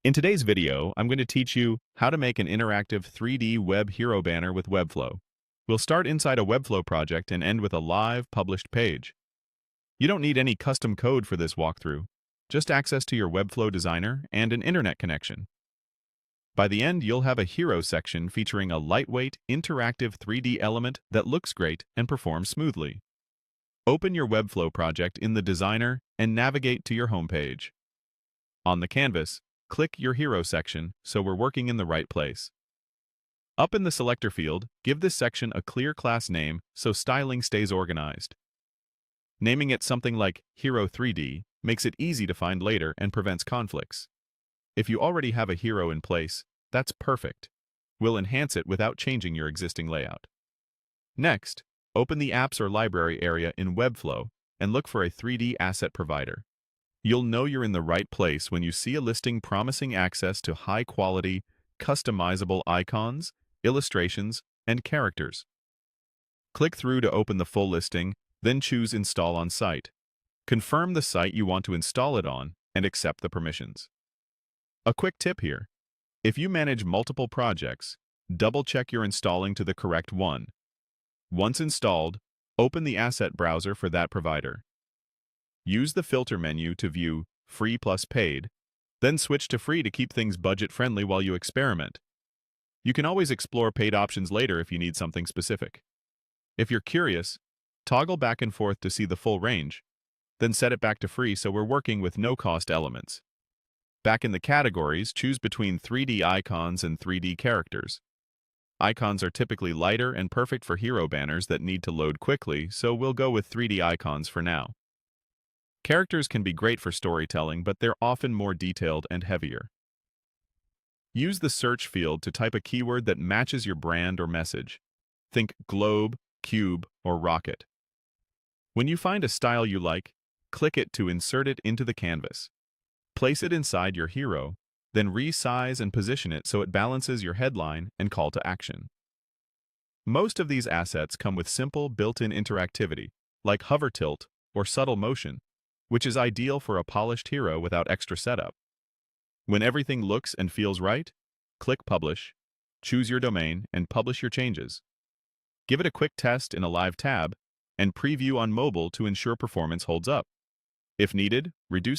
In today's video, I'm going to teach you how to make an interactive 3D web hero banner with Webflow. We'll start inside a Webflow project and end with a live published page. You don't need any custom code for this walkthrough, just access to your Webflow designer and an internet connection. By the end, you'll have a hero section featuring a lightweight, interactive 3D element that looks great and performs smoothly. Open your Webflow project in the designer and navigate to your homepage. On the canvas, click your Hero section so we're working in the right place. Up in the Selector field, give this section a clear class name so styling stays organized. Naming it something like Hero 3D makes it easy to find later and prevents conflicts. If you already have a hero in place, that's perfect. We'll enhance it without changing your existing layout. Next, open the Apps or Library area in Webflow and look for a 3D asset provider. You'll know you're in the right place when you see a listing promising access to high-quality, customizable icons, illustrations, and characters. Click through to open the full listing, then choose Install on Site. Confirm the site you want to install it on and accept the permissions. A quick tip here. If you manage multiple projects, double-check you're installing to the correct one. Once installed, open the asset browser for that provider. Use the filter menu to view Free plus Paid, then switch to Free to keep things budget-friendly while you experiment. You can always explore paid options later if you need something specific. If you're curious, toggle back and forth to see the full range, then set it back to free so we're working with no-cost elements. Back in the categories, choose between 3D icons and 3D characters. Icons are typically lighter and perfect for hero banners that need to load quickly, so we'll go with 3D icons for now. Characters can be great for storytelling, but they're often more detailed and heavier. Use the search field to type a keyword that matches your brand or message. Think globe, cube, or rocket. When you find a style you like, click it to insert it into the canvas. Place it inside your hero, then resize and position it so it balances your headline and call to action. Most of these assets come with simple built-in interactivity, like hover tilt or subtle motion, which is ideal for a polished hero without extra setup. When everything looks and feels right, click Publish, choose your domain, and publish your changes. Give it a quick test in a live tab, and preview on mobile to ensure performance holds up. If needed, reduce